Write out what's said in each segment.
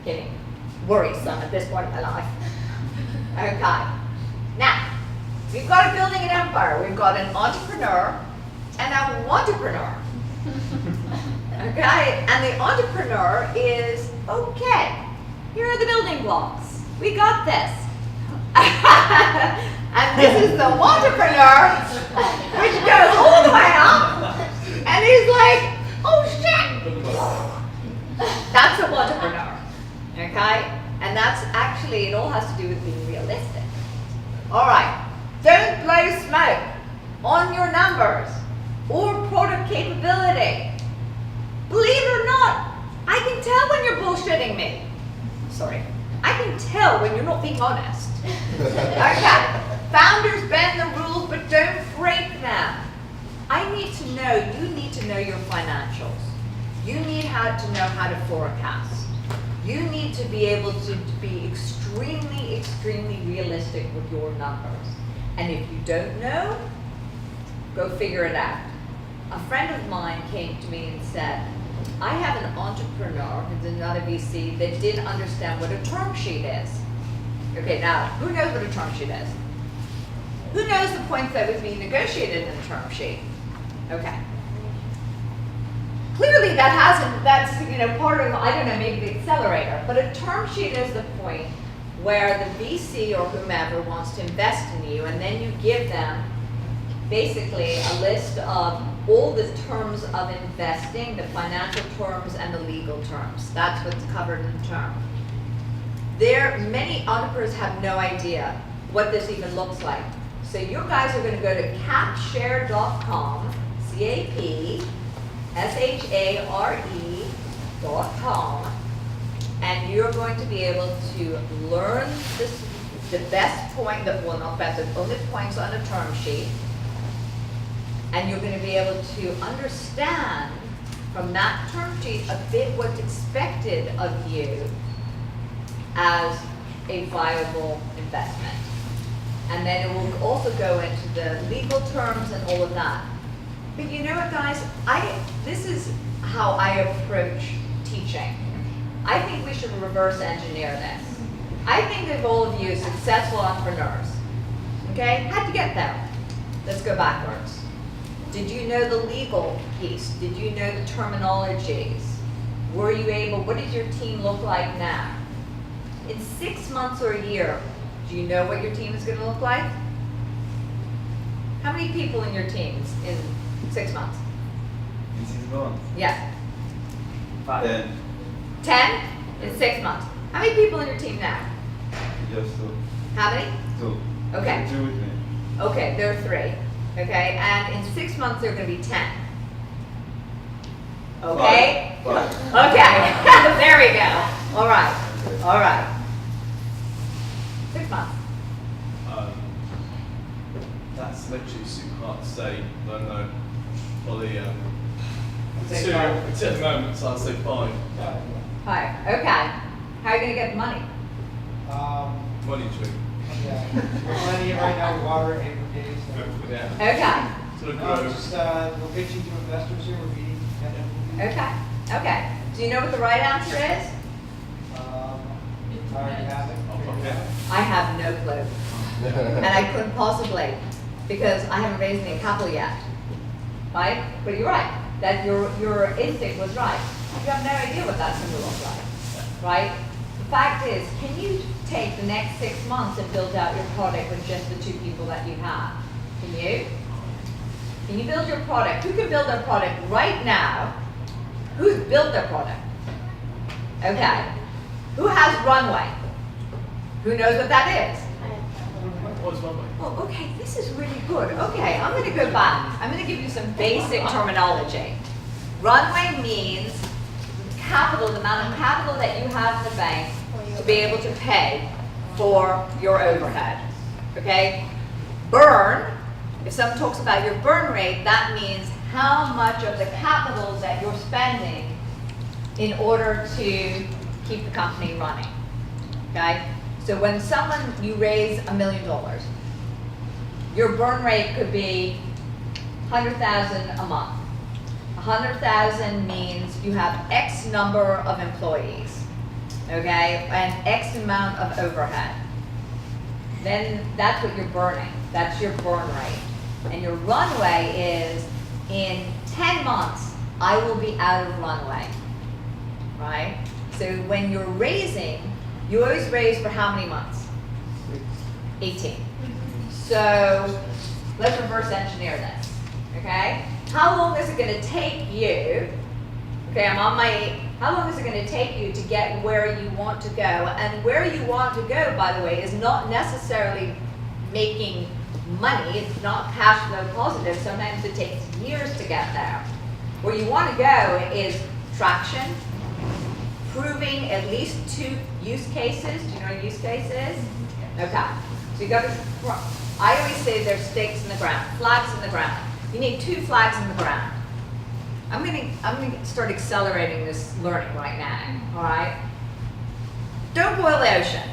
getting worrisome at this point in my life. Okay. Now, we've got a building an empire. We've got an entrepreneur and a wantrepreneur. Okay? And the entrepreneur is, okay, here are the building blocks. We got this. And this is the wantrepreneur, which goes all the way up. And he's like, oh shit. That's a wantrepreneur. Okay? And that's actually, it all has to do with being realistic. All right. Don't blow smoke on your numbers or product capability. Believe it or not, I can tell when you're bullshitting me. Sorry. I can tell when you're not being honest. Okay. Founders bend the rules, but don't break them. I need to know, you need to know your financials. You need to know how to forecast. You need to be able to be extremely, extremely realistic with your numbers. And if you don't know, go figure it out. A friend of mine came to me and said, I have an entrepreneur who's another VC that didn't understand what a term sheet is. Okay, now, who knows what a term sheet is? Who knows the points that would be negotiated in a term sheet? Okay. Clearly that's part of, I don't know, maybe the accelerator, but a term sheet is the point where the VC or whomever wants to invest in you, and then you give them basically a list of all the terms of investing, the financial terms and the legal terms. That's what's covered in the term. Many entrepreneurs have no idea what this even looks like. So you guys are going to go to capshare.com, CAPSHARE.com, and you're going to be able to learn the best point, not best, the only points on a term sheet, and you're going to be able to understand from that term sheet a bit what's expected of you as a viable investment. And then it will also go into the legal terms and all of that. But you know what, guys? This is how I approach teaching. I think we should reverse engineer this. I think of all of you as successful entrepreneurs. Okay? How'd you get there? Let's go backwards. Did you know the legal piece? Did you know the terminologies? Were you able, what does your team look like now? In 6 months or a year, do you know what your team is going to look like? How many people in your teams in 6 months? In 6 months? Yeah. 10. 10 in 6 months. How many people in your team now? Just 2. How many? 2. Okay. 2 with me. Okay, there are 3. Okay, and in 6 months they're going to be 10. Okay? 5. Okay, there we go. All right, all right. 6 months. That's literally super hard to say. I don't know. Probably Say 2 5. at the moment, so I'd say 5. 5. Okay. How are you going to get the money? Money tree. Yeah, we're planning it right now with water and every day, so. Yeah. Okay. Sort of No, grow. just, we're pitching to investors here, we're meeting, and then we'll be. Okay. Okay. Do you know what the right answer is? I already have it. Okay. I have no clue. And I couldn't possibly, because I haven't raised any capital yet. Right? But you're right. That your instinct was right. You have no idea what that's going to look like. Right? The fact is, can you take the next 6 months and build out your product with just the 2 people that you have? Can you? Can you build your product? Who can build their product right now? Who's built their product? Okay. Who has Runway? Who knows what that is? What's Runway? Oh, okay, this is really good. Okay, I'm going to go back. I'm going to give you some basic terminology. Runway means capital, the amount of capital that you have in the bank to be able to pay for your overhead. Okay? Burn, if someone talks about your burn rate, that means how much of the capital that you're spending in order to keep the company running. Okay? So when you raise $1 million, your burn rate could be $100,000 a month. $100,000 means you have X number of employees. okay, and X amount of overhead. Then that's what you're burning. That's your burn rate. And your runway is, in 10 months, I will be out of runway, right? So when you're raising, you always raise for how many months? 18. So let's reverse engineer this, okay? How long is it going to take you, okay, I'm on my 8, how long is it going to take you to get where you want to go? And where you want to go, by the way, is not necessarily making money. It's not cash flow positive. Sometimes it takes years to get there. Where you want to go is traction, proving at least 2 use cases. Do you know what a use case is? Okay. So you got to, I always say there's stakes in the ground, flags in the ground. You need 2 flags in the ground. I'm gonna start accelerating this learning right now, all right? Don't boil the ocean.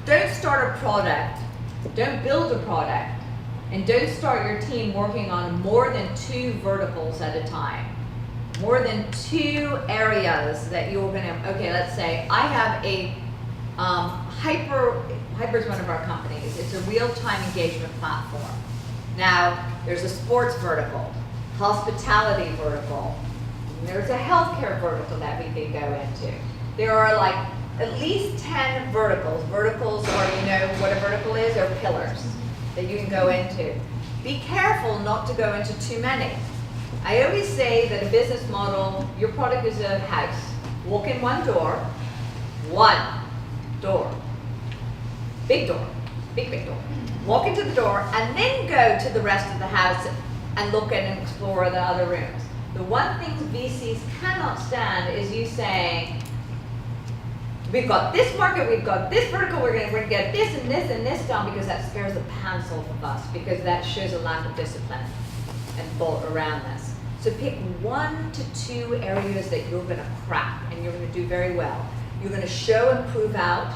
Don't start a product. Don't build a product. And don't start your team working on more than 2 verticals at a time. More than 2 areas that you're gonna, okay, let's say I have a Hyper is one of our companies. It's a real-time engagement platform. Now, there's a sports vertical, hospitality vertical, there's a healthcare vertical that we can go into. There are like at least 10 verticals. Verticals are, you know what a vertical is? Or pillars that you can go into. Be careful not to go into too many. I always say that a business model, your product is a house. Walk in one door, big door, big door. Walk into the door and then go to the rest of the house and look and explore the other rooms. The one thing VCs cannot stand is you saying, we've got this market, we've got this vertical, we're going to get this and this and this done, because that scares the pants off of us, because that shows a lack of discipline and thought around this. So pick 1 to 2 areas that you're going to crack and you're going to do very well. You're going to show and prove out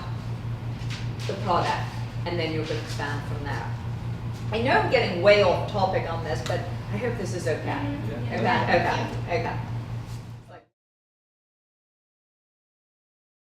the product, and then you're going to expand from there. I know I'm getting way off topic on this, but I hope this is okay. Okay.